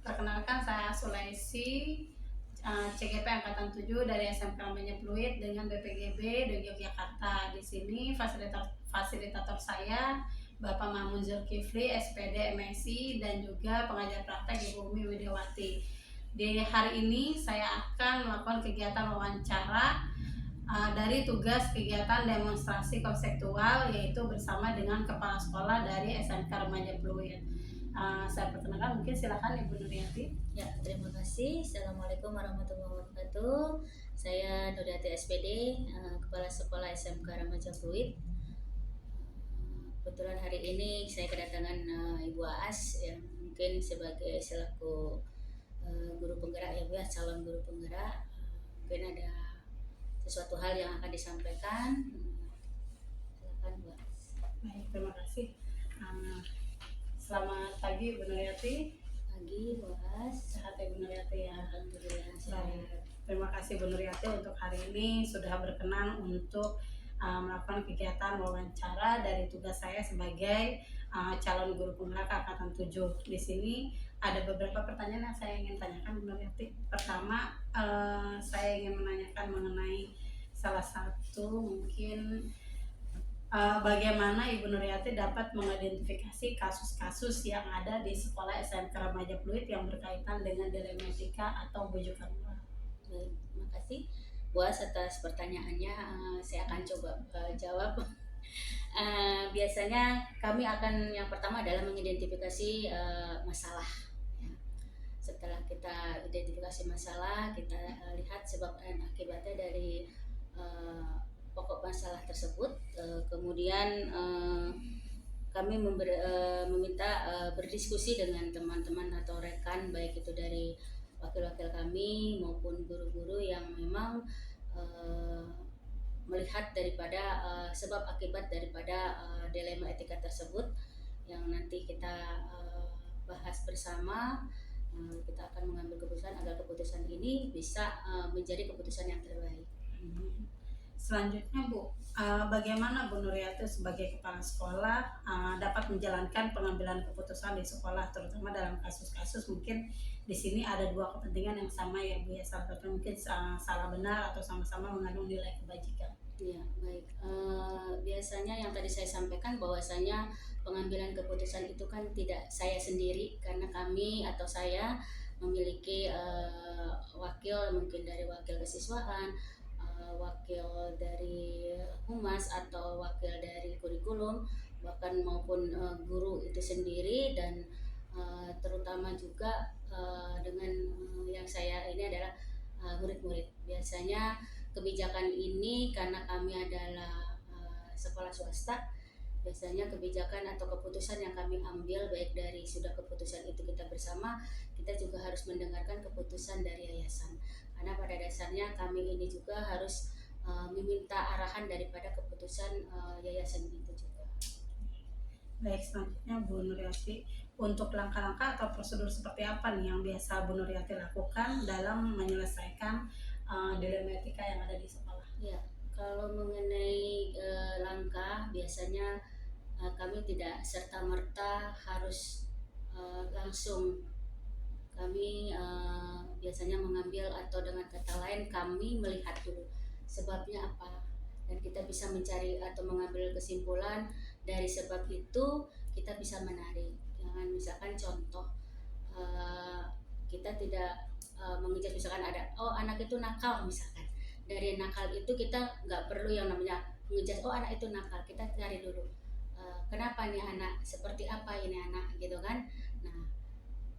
Perkenalkan saya Sulaisi, CGP Angkatan 7 dari SMK Remaja Pluit dengan BPGB di Yogyakarta. Di sini fasilitator saya Bapak Mamun Zulkifli, SPD MSI, dan juga pengajar praktek Ibu Umi Widiawati. Di hari ini saya akan melakukan kegiatan wawancara dari tugas kegiatan demonstrasi konseptual, yaitu bersama dengan kepala sekolah dari SMK Remaja Pluit. Saya perkenalkan, mungkin silakan Ibu Nuriyati. Ya, terima kasih. Assalamualaikum warahmatullahi wabarakatuh. Saya Nuriyati SPD, Kepala Sekolah SMK Remaja Pluit. Kebetulan hari ini saya kedatangan Ibu Aas yang mungkin sebagai selaku guru penggerak ya Bu ya, calon guru penggerak. Mungkin ada sesuatu hal yang akan disampaikan. Silakan Bu Aas. Baik, terima kasih. Selamat pagi Ibu Nuriyati. Pagi Bu Aas. Sehat ya Bu Nuriyati ya. Alhamdulillah. Baik. Terima kasih Bu Nuriyati untuk hari ini sudah berkenan untuk melakukan kegiatan wawancara dari tugas saya sebagai calon guru penggerak Angkatan 7. Di sini ada beberapa pertanyaan yang saya ingin tanyakan Bu Nuriyati. Pertama, saya ingin menanyakan mengenai salah satu mungkin bagaimana Ibu Nuriyati dapat mengidentifikasi kasus-kasus yang ada di sekolah SMK Remaja Pluit yang berkaitan dengan dilematika atau bujukan moral. Baik, terima kasih Bu Aas atas pertanyaannya. Saya akan coba jawab. Biasanya kami akan yang pertama adalah mengidentifikasi masalah. Ya. Setelah kita identifikasi masalah, kita lihat sebab dan akibatnya dari pokok masalah tersebut. Kemudian kami meminta berdiskusi dengan teman-teman atau rekan, baik itu dari wakil-wakil kami maupun guru-guru yang memang melihat daripada sebab akibat daripada dilema etika tersebut yang nanti kita bahas bersama. Kita akan mengambil keputusan agar keputusan ini bisa menjadi keputusan yang terbaik. Selanjutnya Bu, bagaimana Bu Nuriyati sebagai kepala sekolah dapat menjalankan pengambilan keputusan di sekolah, terutama dalam kasus-kasus mungkin di sini ada dua kepentingan yang sama ya Bu ya, salah satu mungkin salah benar atau sama-sama mengandung nilai kebajikan. Ya, baik. Biasanya yang tadi saya sampaikan bahwasanya pengambilan keputusan itu kan tidak saya sendiri, karena kami atau saya memiliki wakil, mungkin dari wakil kesiswaan, wakil dari humas atau wakil dari kurikulum, bahkan maupun guru itu sendiri, dan terutama juga dengan yang saya ini adalah murid-murid. Biasanya kebijakan ini karena kami adalah sekolah swasta, biasanya kebijakan atau keputusan yang kami ambil, baik dari sudah keputusan itu kita bersama, kita juga harus mendengarkan keputusan dari yayasan, karena pada dasarnya kami ini juga harus meminta arahan daripada keputusan yayasan itu juga. Baik, selanjutnya Bu Nuriyati, untuk langkah-langkah atau prosedur seperti apa nih yang biasa Bu Nuriyati lakukan dalam menyelesaikan dilema etika yang ada di sekolah? Ya, kalau mengenai langkah, biasanya kami tidak serta-merta harus langsung. Kami biasanya mengambil, atau dengan kata lain kami melihat dulu sebabnya apa, dan kita bisa mencari atau mengambil kesimpulan dari sebab itu. Kita bisa menarik. Jangan misalkan contoh, kita tidak mengejar, misalkan ada anak itu nakal, misalkan dari nakal itu kita nggak perlu yang namanya mengejar anak itu nakal. Kita cari dulu kenapa nih anak, seperti apa ini anak, gitu kan. Nah,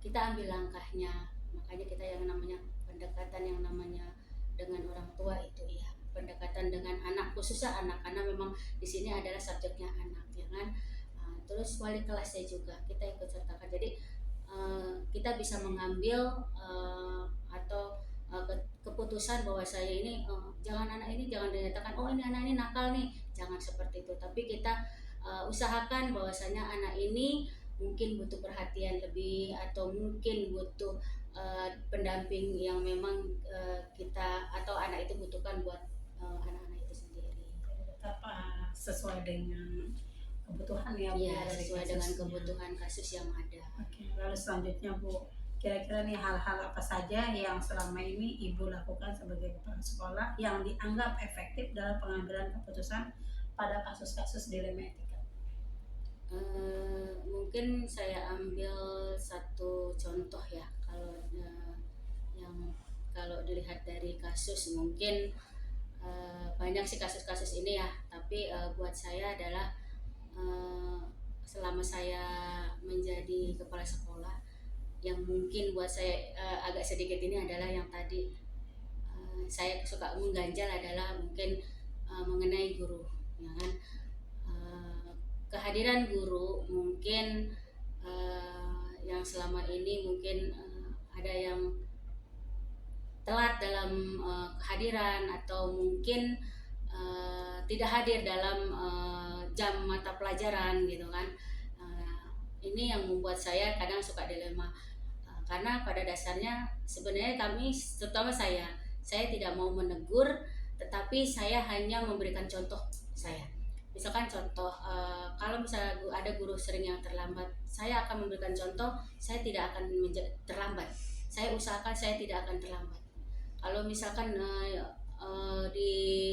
kita ambil langkahnya. Makanya kita yang namanya pendekatan yang namanya dengan orang tua itu ya, pendekatan dengan anak, khususnya anak, karena memang di sini adalah subjeknya anak, ya kan. Terus wali kelasnya juga kita ikut sertakan. Jadi kita bisa mengambil atau keputusan bahwa saya ini jangan, anak ini jangan dinyatakan ini anak ini nakal nih, jangan seperti itu. Tapi kita usahakan bahwasanya anak ini mungkin butuh perhatian lebih, atau mungkin butuh pendamping yang memang kita atau anak itu butuhkan buat anak-anak itu sendiri. Tetap sesuai dengan kebutuhan ya Bu ya ya, dari sesuai dengan kasusnya. kebutuhan kasus yang ada. Oke, lalu selanjutnya Bu, kira-kira nih hal-hal apa saja yang selama ini Ibu lakukan sebagai kepala sekolah yang dianggap efektif dalam pengambilan keputusan pada kasus-kasus dilema etika? Mungkin saya ambil satu contoh ya, kalau yang kalau dilihat dari kasus mungkin banyak sih kasus-kasus ini ya, tapi buat saya adalah eh, selama saya menjadi kepala sekolah, yang mungkin buat saya agak sedikit ini adalah yang tadi saya suka mengganjal adalah mungkin mengenai guru, ya kan. Eh, Kehadiran guru mungkin yang selama ini mungkin ada yang telat dalam kehadiran, atau mungkin tidak hadir dalam jam mata pelajaran gitu kan. Ini yang membuat saya kadang suka dilema. Karena pada dasarnya sebenarnya kami, terutama saya tidak mau menegur, tetapi saya hanya memberikan contoh saya. Misalkan contoh, kalau misalnya ada guru sering yang terlambat, saya akan memberikan contoh, saya tidak akan terlambat. Saya usahakan saya tidak akan terlambat. Kalau misalkan di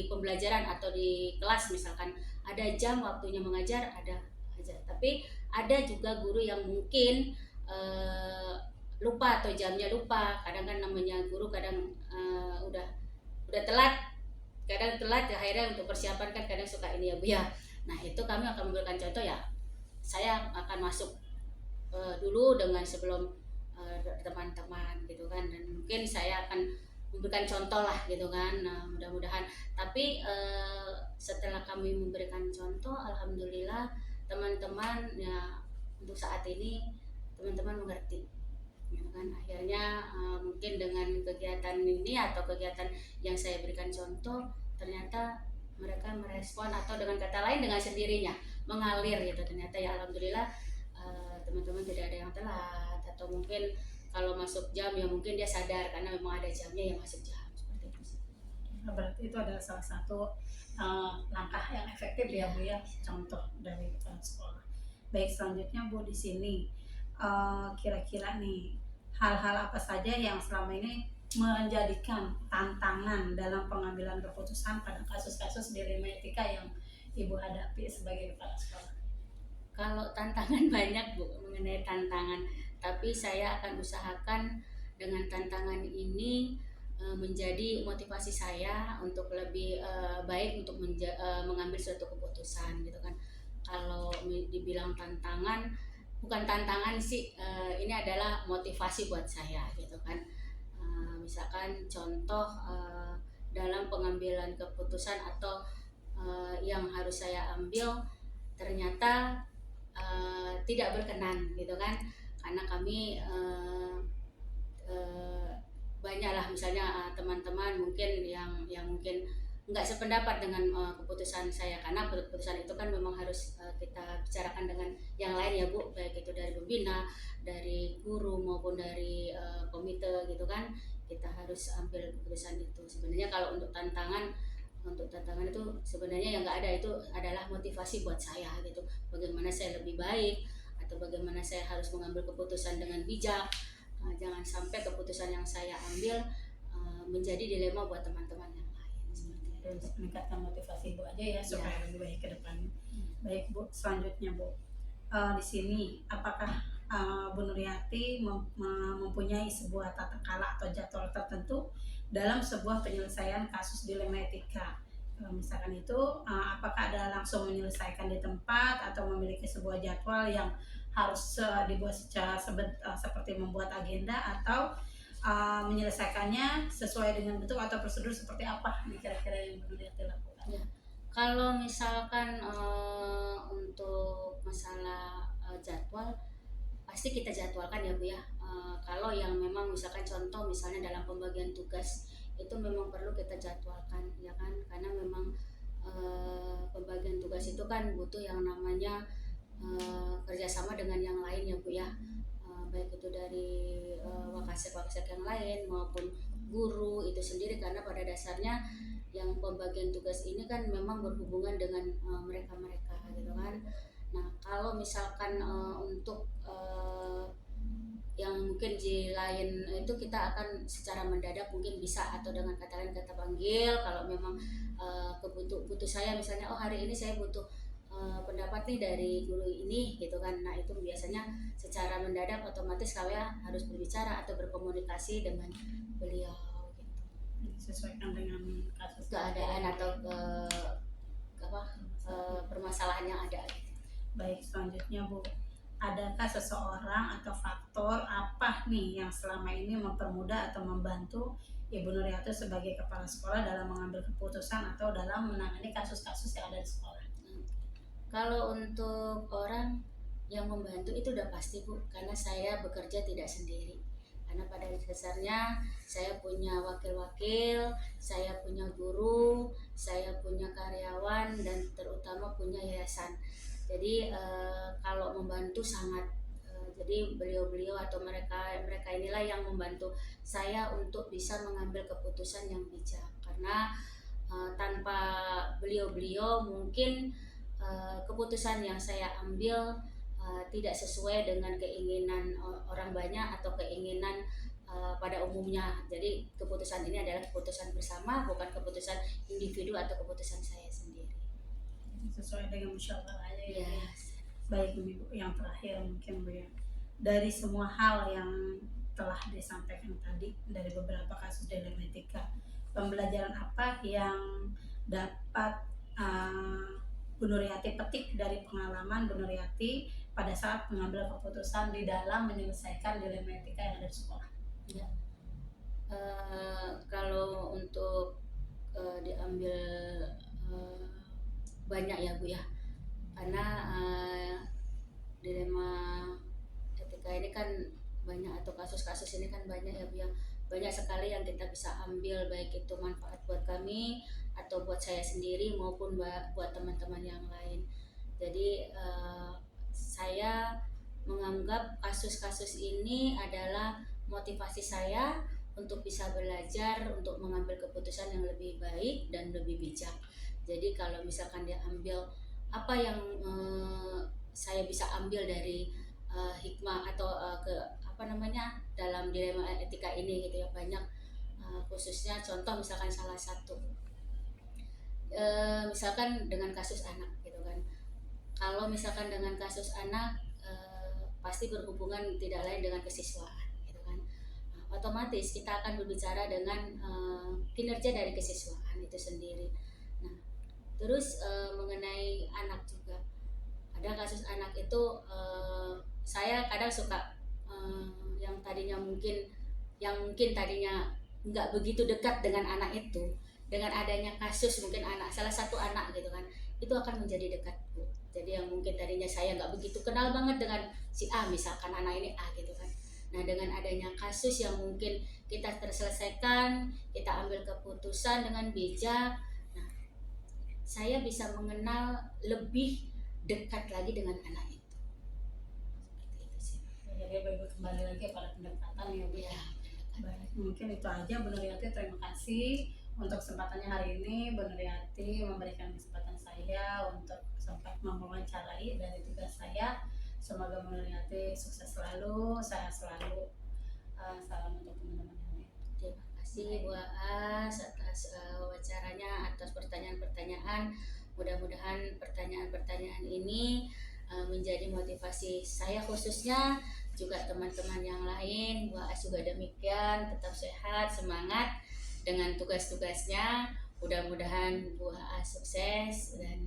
pembelajaran atau di kelas misalkan ada jam waktunya mengajar, ada aja. Tapi ada juga guru yang mungkin eh, lupa, atau jamnya lupa. Kadang kan namanya guru kadang udah telat, kadang telat ya, akhirnya untuk persiapan kan kadang suka ini ya Bu ya. Nah itu kami akan memberikan contoh ya, saya akan masuk dulu dengan sebelum teman-teman gitu kan, dan mungkin saya akan memberikan contoh lah gitu kan. Nah, mudah-mudahan, tapi setelah kami memberikan contoh, alhamdulillah teman-teman ya untuk saat ini teman-teman mengerti gitu kan. Akhirnya mungkin dengan kegiatan ini atau kegiatan yang saya berikan contoh, ternyata mereka merespon, atau dengan kata lain dengan sendirinya mengalir gitu. Ternyata ya alhamdulillah teman-teman tidak ada yang telat, atau mungkin kalau masuk jam ya mungkin dia sadar karena memang ada jamnya yang masuk jam, seperti itu sih. Nah, berarti itu adalah salah satu langkah yang efektif ya Bu ya, contoh dari kepala sekolah. Baik, selanjutnya Bu, di sini kira-kira nih hal-hal apa saja yang selama ini menjadikan tantangan dalam pengambilan keputusan pada kasus-kasus dilema etika yang Ibu hadapi sebagai kepala sekolah? Kalau tantangan banyak Bu, mengenai tantangan, tapi saya akan usahakan dengan tantangan ini menjadi motivasi saya untuk lebih baik untuk mengambil suatu keputusan gitu kan. Kalau dibilang tantangan, bukan tantangan sih, ini adalah motivasi buat saya gitu kan. Misalkan contoh dalam pengambilan keputusan atau yang harus saya ambil ternyata tidak berkenan gitu kan, karena kami banyaklah misalnya teman-teman mungkin yang mungkin nggak sependapat dengan keputusan saya, karena keputusan itu kan memang harus kita bicarakan dengan yang lain ya Bu, baik itu dari pembina, dari guru, maupun dari komite gitu kan. Kita harus ambil keputusan itu. Sebenarnya kalau untuk tantangan itu sebenarnya yang nggak ada, itu adalah motivasi buat saya gitu, bagaimana saya lebih baik, atau bagaimana saya harus mengambil keputusan dengan bijak. Jangan sampai keputusan yang saya ambil menjadi dilema buat teman-teman yang lain, seperti itu. Untuk meningkatkan motivasi Bu aja ya supaya lebih baik ke depannya. Baik Bu, selanjutnya Bu, di sini apakah Bu Nuryati mempunyai sebuah tata cara atau jadwal tertentu dalam sebuah penyelesaian kasus dilema etika? Misalkan itu apakah ada langsung menyelesaikan di tempat, atau memiliki sebuah jadwal yang harus dibuat secara seperti membuat agenda, atau menyelesaikannya sesuai dengan bentuk atau prosedur seperti apa nih kira-kira yang perlu dilakukan? Ya. Kalau misalkan untuk masalah jadwal, pasti kita jadwalkan ya Bu ya. Kalau yang memang misalkan contoh misalnya dalam pembagian tugas, itu memang perlu kita jadwalkan ya kan, karena memang pembagian tugas itu kan butuh yang namanya kerjasama dengan yang lain ya Bu ya. Baik itu dari wakasek yang lain maupun guru itu sendiri, karena pada dasarnya yang pembagian tugas ini kan memang berhubungan dengan mereka-mereka gitu kan. Nah, kalau misalkan untuk yang mungkin di lain itu kita akan secara mendadak mungkin bisa, atau dengan kata lain kata panggil kalau memang butuh saya misalnya, oh hari ini saya butuh pendapat nih dari guru ini gitu kan. Nah itu biasanya secara mendadak otomatis saya harus berbicara atau berkomunikasi dengan beliau gitu. Disesuaikan dengan kasus Keadaan atau apa permasalahan yang ada gitu. Baik, selanjutnya Bu, adakah seseorang atau faktor apa nih yang selama ini mempermudah atau membantu Ibu Nuriati sebagai kepala sekolah dalam mengambil keputusan atau dalam menangani kasus-kasus yang ada di sekolah? Kalau untuk orang yang membantu itu udah pasti Bu, karena saya bekerja tidak sendiri. Karena pada dasarnya saya punya wakil-wakil, saya punya guru, saya punya karyawan, dan terutama punya yayasan. Jadi kalau membantu sangat, jadi beliau-beliau atau mereka inilah yang membantu saya untuk bisa mengambil keputusan yang bijak. Karena tanpa beliau-beliau mungkin keputusan yang saya ambil tidak sesuai dengan keinginan orang banyak atau keinginan pada umumnya. Jadi keputusan ini adalah keputusan bersama, bukan keputusan individu atau keputusan saya sendiri. Sesuai dengan musyawarahnya ya. Yes. Baik Ibu, yang terakhir mungkin Bu ya. Dari semua hal yang telah disampaikan tadi dari beberapa kasus dalam etika, pembelajaran apa yang dapat Bu Nuriati petik dari pengalaman Bu Nuriati pada saat mengambil keputusan di dalam menyelesaikan dilema etika yang ada di sekolah? Ya. Kalau untuk diambil banyak ya Bu ya, karena dilema etika ini kan banyak, atau kasus-kasus ini kan banyak ya Bu ya. Banyak sekali yang kita bisa ambil, baik itu manfaat buat kami atau buat saya sendiri maupun buat teman-teman yang lain. Jadi saya menganggap kasus-kasus ini adalah motivasi saya untuk bisa belajar, untuk mengambil keputusan yang lebih baik dan lebih bijak. Jadi kalau misalkan dia ambil apa yang saya bisa ambil dari hikmah atau dalam dilema etika ini gitu ya, banyak khususnya contoh misalkan salah satu misalkan dengan kasus anak gitu kan. Kalau misalkan dengan kasus anak pasti berhubungan tidak lain dengan kesiswaan gitu kan. Otomatis kita akan berbicara dengan kinerja dari kesiswaan itu sendiri. Nah, terus mengenai anak juga, ada kasus anak itu saya kadang suka yang mungkin tadinya nggak begitu dekat dengan anak itu, dengan adanya kasus mungkin salah satu anak gitu kan, itu akan menjadi dekat Bu. Jadi yang mungkin tadinya saya nggak begitu kenal banget dengan si A, misalkan anak ini A gitu kan. Nah dengan adanya kasus yang mungkin kita terselesaikan, kita ambil keputusan dengan bijak, nah saya bisa mengenal lebih dekat lagi dengan anak itu. Seperti itu sih. Jadi baik, kembali lagi pada pendekatan ya Bu ya. Baik, mungkin itu aja Bu Nuriati. Terima kasih untuk kesempatannya hari ini. Bu Nuriati memberikan kesempatan saya untuk sempat mewawancarai dari tugas saya. Semoga Bu Nuriati sukses selalu, sehat selalu. Salam untuk teman-teman yang lain. Terima kasih Bu Aas atas wawancaranya, atas pertanyaan-pertanyaan. Mudah-mudahan pertanyaan-pertanyaan ini menjadi motivasi saya khususnya, juga teman-teman yang lain. Bu Aas juga demikian, tetap sehat, semangat dengan tugas-tugasnya. Mudah-mudahan Bu Aas sukses dan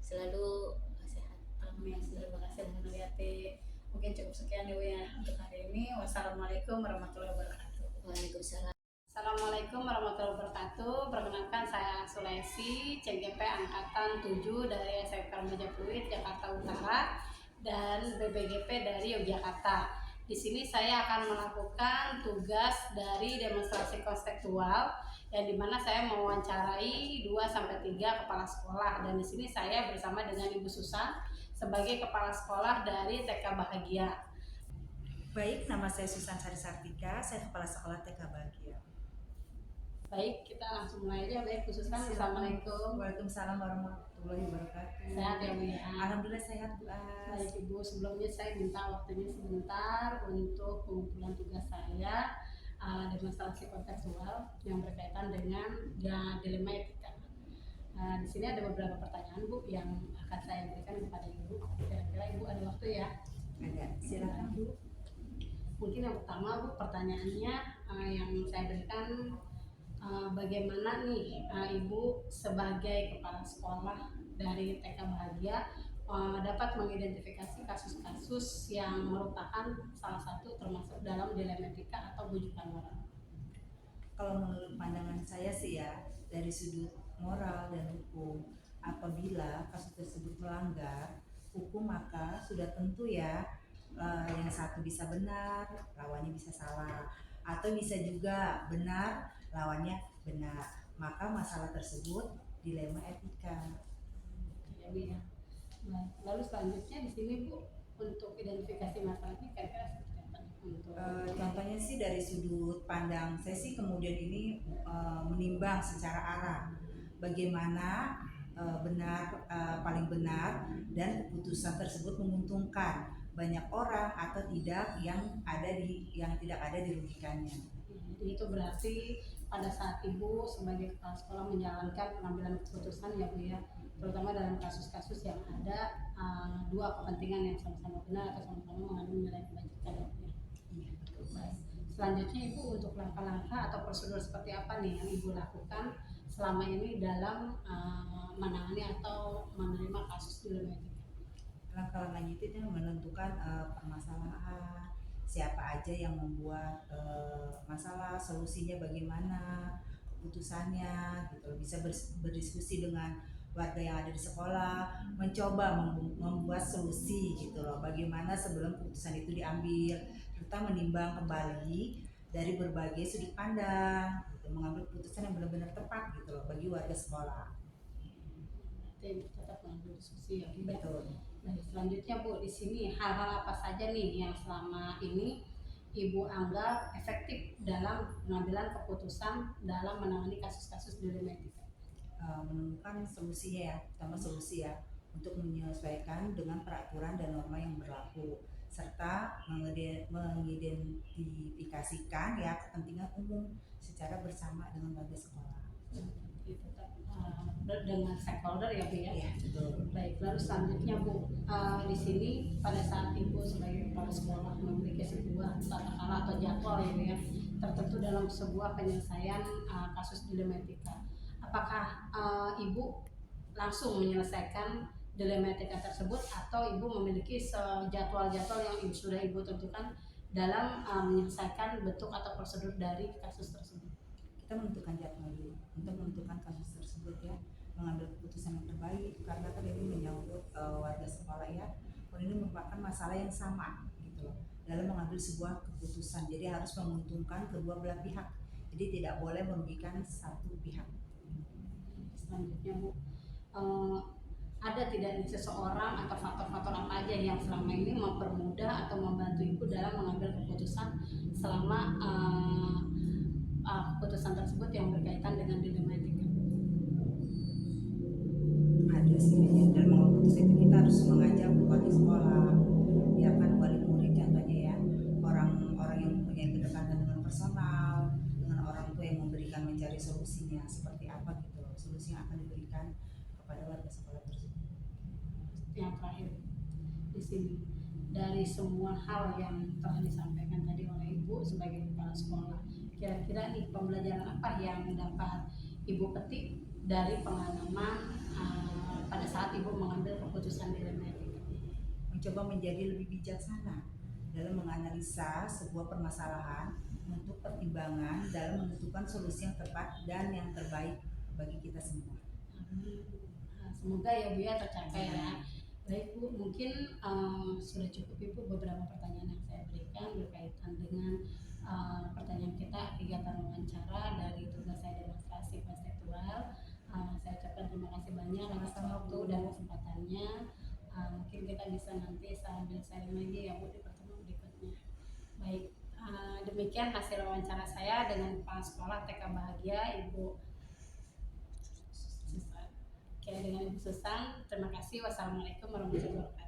selalu sehat. Amin. Terima kasih Bu Nuriati. Mungkin cukup sekian dulu ya untuk hari ini. Wassalamualaikum warahmatullahi wabarakatuh. Waalaikumsalam. Assalamualaikum warahmatullahi wabarakatuh. Perkenalkan, saya Sulesi, CGP Angkatan 7 dari SMK Meja Fluid Jakarta Utara dan BBGP dari Yogyakarta. Di sini saya akan melakukan tugas dari demonstrasi konseptual yang dimana saya mewawancarai 2-3 kepala sekolah, dan di sini saya bersama dengan Ibu Susan sebagai kepala sekolah dari TK Bahagia. Baik, nama saya Susan Sari Sartika, saya kepala sekolah TK Bahagia. Baik, kita langsung mulai aja. Baik, khususkan Assalamualaikum. Waalaikumsalam warahmatullahi wabarakatuh. Sehat ya Bu ya? Alhamdulillah sehat Bu As. Baik Ibu, sebelumnya saya minta waktunya sebentar untuk pengumpulan tugas saya, demonstrasi kontekstual yang berkaitan dengan dilema etika. Di sini ada beberapa pertanyaan Bu yang akan saya berikan kepada Ibu. Kira-kira Ibu ada waktu ya? Ada, silakan Bu. Mungkin yang pertama Bu, pertanyaannya yang saya berikan, bagaimana nih Ibu sebagai kepala sekolah dari TK Bahagia dapat mengidentifikasi kasus-kasus yang merupakan salah satu termasuk dalam dilema etika atau bujukan moral? Kalau menurut pandangan saya sih ya, dari sudut moral dan hukum, apabila kasus tersebut melanggar hukum maka sudah tentu ya yang satu bisa benar, lawannya bisa salah, atau bisa juga benar, lawannya benar. Maka masalah tersebut dilema etika. Ya, Bu ya. Nah, lalu selanjutnya di sini Bu, untuk identifikasi masalahnya kira-kira seperti apa nih untuk Contohnya sih dari sudut pandang saya sih kemudian ini menimbang secara arah bagaimana paling benar dan keputusan tersebut menguntungkan banyak orang atau tidak yang tidak ada dirugikannya. Jadi itu berarti pada saat Ibu sebagai kepala sekolah menjalankan pengambilan keputusan ya Bu ya, terutama dalam kasus-kasus yang ada dua kepentingan yang sama-sama benar atau sama-sama mengandung nilai kebajikan ya Bu ya. Iya, betul. Baik. Selanjutnya Ibu, untuk langkah-langkah atau prosedur seperti apa nih yang Ibu lakukan selama ini dalam menangani atau menerima kasus dilema etika? Langkah-langkahnya itu yang menentukan permasalahan, siapa aja yang membuat masalah, solusinya bagaimana, keputusannya gitu. Bisa berdiskusi dengan warga yang ada di sekolah, mencoba membuat solusi gitu loh, bagaimana sebelum keputusan itu diambil, serta menimbang kembali dari berbagai sudut pandang gitu, mengambil keputusan yang benar-benar tepat gitu loh bagi warga sekolah. Berarti tetap mengambil diskusi ya Bu ya. Betul. Nah, selanjutnya Bu, di sini hal-hal apa saja nih yang selama ini Ibu anggap efektif dalam pengambilan keputusan dalam menangani kasus-kasus dilema etika? Menemukan solusinya ya, pertama solusi ya, untuk menyesuaikan dengan peraturan dan norma yang berlaku, serta mengidentifikasikan ya kepentingan umum secara bersama dengan warga sekolah. Itu dengan stakeholder ya Bu ya. Iya, betul. Baik, lalu selanjutnya Bu, di sini pada saat Ibu sebagai kepala sekolah memiliki sebuah tata cara atau jadwal ya Bu ya, tertentu dalam sebuah penyelesaian kasus dilema etika, apakah Ibu langsung menyelesaikan dilema etika tersebut atau Ibu memiliki jadwal-jadwal yang sudah Ibu tentukan dalam menyelesaikan bentuk atau prosedur dari kasus tersebut? Kita menentukan jadwal dulu untuk menentukan kasus tersebut ya, mengambil keputusan yang terbaik karena kan ini menyangkut warga sekolah ya. Ini merupakan masalah yang sama gitu loh dalam mengambil sebuah keputusan. Jadi harus menguntungkan kedua belah pihak. Jadi tidak boleh merugikan satu pihak. Selanjutnya Bu, ada tidak nih seseorang atau faktor-faktor apa aja yang selama ini mempermudah atau membantu Ibu dalam mengambil keputusan selama keputusan tersebut yang berkaitan dengan dilema etika? Ada sih ya, dalam mengambil keputusan itu kita harus mengajak wali sekolah, ya kan, wali murid contohnya ya, orang-orang yang mempunyai kedekatan dengan personal, dengan orang tua yang memberikan mencari solusinya seperti apa gitu, solusi yang akan diberikan kepada warga sekolah tersebut. Yang terakhir di sini, dari semua hal yang telah disampaikan tadi oleh Ibu sebagai kepala sekolah, kira-kira nih pembelajaran apa yang dapat Ibu petik dari pengalaman pada saat Ibu mengambil keputusan dilema etika? Mencoba menjadi lebih bijaksana dalam menganalisa sebuah permasalahan untuk pertimbangan dalam menentukan solusi yang tepat dan yang terbaik bagi kita semua. Semoga ya Bu ya tercapai ya. Baik Bu, mungkin sudah cukup Ibu beberapa pertanyaan yang saya berikan berkaitan dengan pertanyaan kita kegiatan wawancara dari tugas saya demonstrasi konseptual. Saya ucapkan terima kasih banyak atas waktu dan kesempatannya. Mungkin kita bisa nanti sambil sharing lagi ya Bu di pertemuan berikutnya. Baik, Demikian hasil wawancara saya dengan Kepala Sekolah TK Bahagia Ibu Susan. Oke, dengan Ibu Susan, terima kasih. Wassalamualaikum warahmatullahi wabarakatuh.